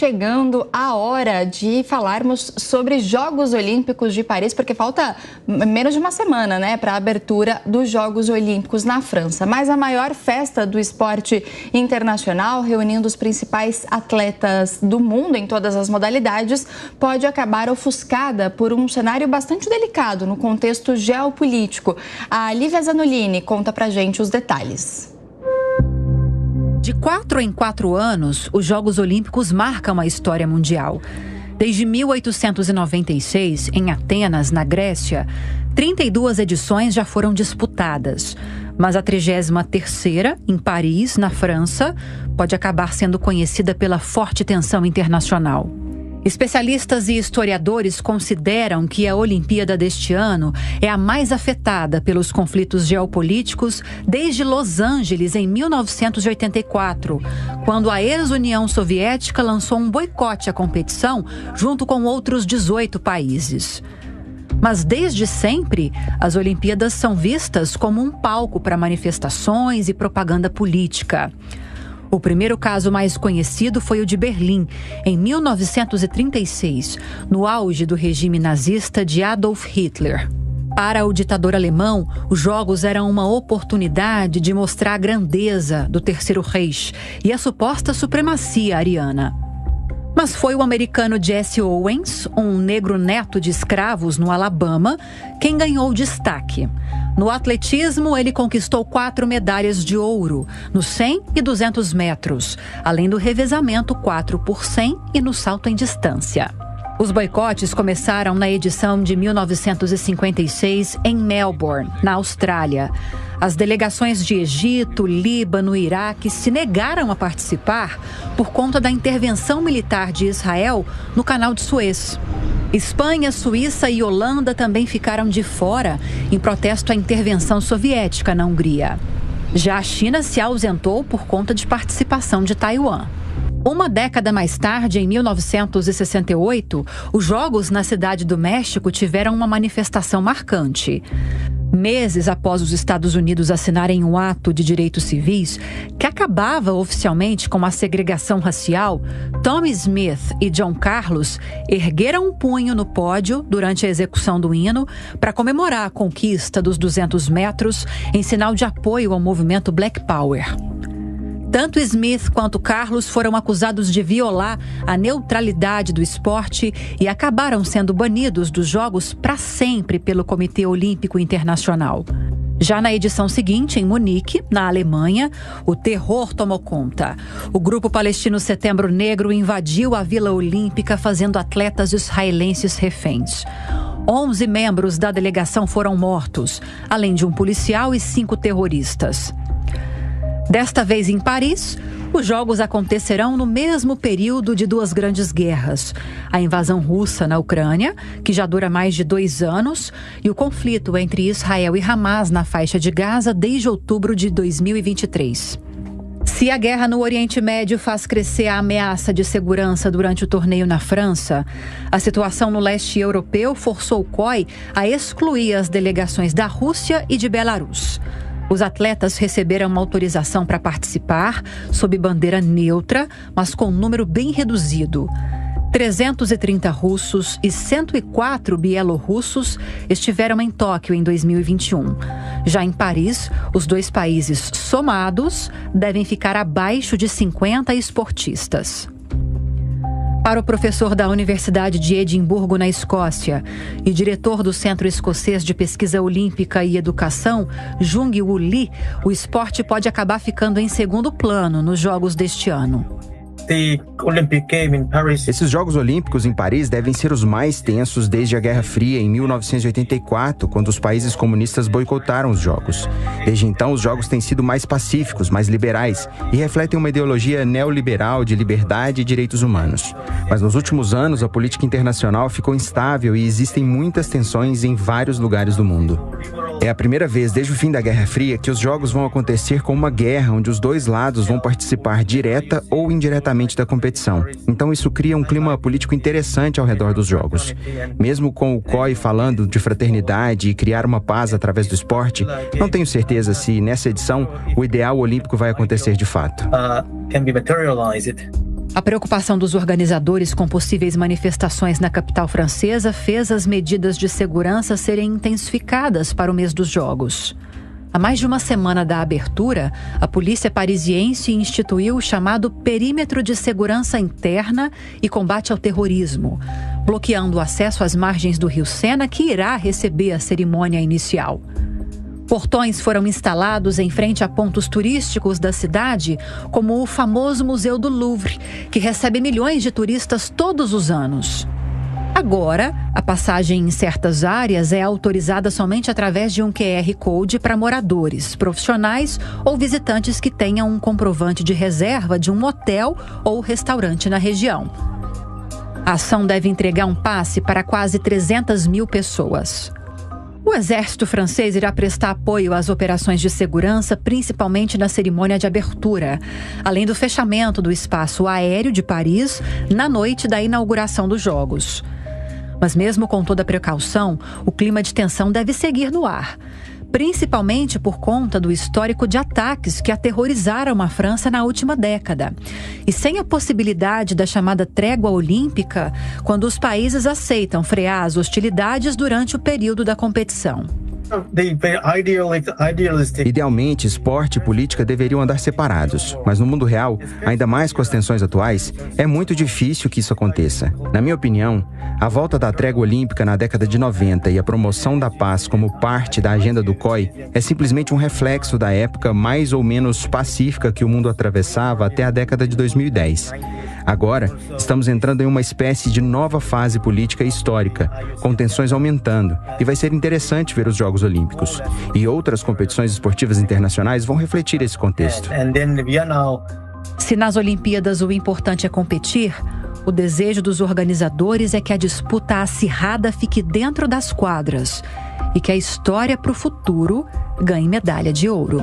Chegando a hora de falarmos sobre Jogos Olímpicos de Paris, porque falta menos de uma semana, para a abertura dos Jogos Olímpicos na França. Mas a maior festa do esporte internacional, reunindo os principais atletas do mundo em todas as modalidades, pode acabar ofuscada por um cenário bastante delicado no contexto geopolítico. A Lívia Zanolini conta pra gente os detalhes. De 4 em 4 anos, os Jogos Olímpicos marcam a história mundial. Desde 1896, em Atenas, na Grécia, 32 edições já foram disputadas. Mas a 33ª, em Paris, na França, pode acabar sendo conhecida pela forte tensão internacional. Especialistas e historiadores consideram que a Olimpíada deste ano é a mais afetada pelos conflitos geopolíticos desde Los Angeles, em 1984, quando a ex-União Soviética lançou um boicote à competição junto com outros 18 países. Mas desde sempre, as Olimpíadas são vistas como um palco para manifestações e propaganda política. O primeiro caso mais conhecido foi o de Berlim, em 1936, no auge do regime nazista de Adolf Hitler. Para o ditador alemão, os Jogos eram uma oportunidade de mostrar a grandeza do Terceiro Reich e a suposta supremacia ariana. Mas foi o americano Jesse Owens, um negro neto de escravos no Alabama, quem ganhou destaque. No atletismo, ele conquistou 4 medalhas de ouro, nos 100 e 200 metros, além do revezamento 4 por 100 e no salto em distância. Os boicotes começaram na edição de 1956 em Melbourne, na Austrália. As delegações de Egito, Líbano e Iraque se negaram a participar por conta da intervenção militar de Israel no Canal de Suez. Espanha, Suíça e Holanda também ficaram de fora em protesto à intervenção soviética na Hungria. Já a China se ausentou por conta de participação de Taiwan. Uma década mais tarde, em 1968, os Jogos na Cidade do México tiveram uma manifestação marcante. Meses após os Estados Unidos assinarem um ato de direitos civis que acabava oficialmente com a segregação racial, Tommie Smith e John Carlos ergueram um punho no pódio durante a execução do hino para comemorar a conquista dos 200 metros em sinal de apoio ao movimento Black Power. Tanto Smith quanto Carlos foram acusados de violar a neutralidade do esporte e acabaram sendo banidos dos Jogos para sempre pelo Comitê Olímpico Internacional. Já na edição seguinte, em Munique, na Alemanha, o terror tomou conta. O grupo palestino Setembro Negro invadiu a Vila Olímpica, fazendo atletas israelenses reféns. 11 membros da delegação foram mortos, além de um policial e 5 terroristas. Desta vez em Paris, os Jogos acontecerão no mesmo período de 2 grandes guerras. A invasão russa na Ucrânia, que já dura mais de 2 anos, e o conflito entre Israel e Hamas na faixa de Gaza desde outubro de 2023. Se a guerra no Oriente Médio faz crescer a ameaça de segurança durante o torneio na França, a situação no leste europeu forçou o COI a excluir as delegações da Rússia e de Belarus. Os atletas receberam uma autorização para participar, sob bandeira neutra, mas com um número bem reduzido. 330 russos e 104 bielorrussos estiveram em Tóquio em 2021. Já em Paris, os 2 países somados devem ficar abaixo de 50 esportistas. Para o professor da Universidade de Edimburgo, na Escócia, e diretor do Centro Escocês de Pesquisa Olímpica e Educação, Jung Woo Lee, o esporte pode acabar ficando em segundo plano nos Jogos deste ano. Esses Jogos Olímpicos em Paris devem ser os mais tensos desde a Guerra Fria, em 1984, quando os países comunistas boicotaram os Jogos. Desde então, os Jogos têm sido mais pacíficos, mais liberais e refletem uma ideologia neoliberal de liberdade e direitos humanos. Mas nos últimos anos, a política internacional ficou instável e existem muitas tensões em vários lugares do mundo. É a primeira vez desde o fim da Guerra Fria que os Jogos vão acontecer com uma guerra onde os 2 lados vão participar direta ou indiretamente da competição. Então isso cria um clima político interessante ao redor dos Jogos. Mesmo com o COI falando de fraternidade e criar uma paz através do esporte, não tenho certeza se nessa edição o ideal olímpico vai acontecer de fato. A preocupação dos organizadores com possíveis manifestações na capital francesa fez as medidas de segurança serem intensificadas para o mês dos Jogos. Há mais de uma semana da abertura, a polícia parisiense instituiu o chamado Perímetro de Segurança Interna e Combate ao Terrorismo, bloqueando o acesso às margens do Rio Sena, que irá receber a cerimônia inicial. Portões foram instalados em frente a pontos turísticos da cidade, como o famoso Museu do Louvre, que recebe milhões de turistas todos os anos. Agora, a passagem em certas áreas é autorizada somente através de um QR Code para moradores, profissionais ou visitantes que tenham um comprovante de reserva de um hotel ou restaurante na região. A ação deve entregar um passe para quase 300 mil pessoas. O exército francês irá prestar apoio às operações de segurança, principalmente na cerimônia de abertura, além do fechamento do espaço aéreo de Paris na noite da inauguração dos Jogos. Mas mesmo com toda a precaução, o clima de tensão deve seguir no ar, principalmente por conta do histórico de ataques que aterrorizaram a França na última década. E sem a possibilidade da chamada trégua olímpica, quando os países aceitam frear as hostilidades durante o período da competição. Idealmente, esporte e política deveriam andar separados, mas no mundo real, ainda mais com as tensões atuais, é muito difícil que isso aconteça. Na minha opinião, a volta da trégua olímpica na década de 90 e a promoção da paz como parte da agenda do COI é simplesmente um reflexo da época mais ou menos pacífica que o mundo atravessava até a década de 2010. Agora, estamos entrando em uma espécie de nova fase política e histórica, com tensões aumentando, e vai ser interessante ver os Jogos Olímpicos. E outras competições esportivas internacionais vão refletir esse contexto. Se nas Olimpíadas o importante é competir, o desejo dos organizadores é que a disputa acirrada fique dentro das quadras e que a história para o futuro ganhe medalha de ouro.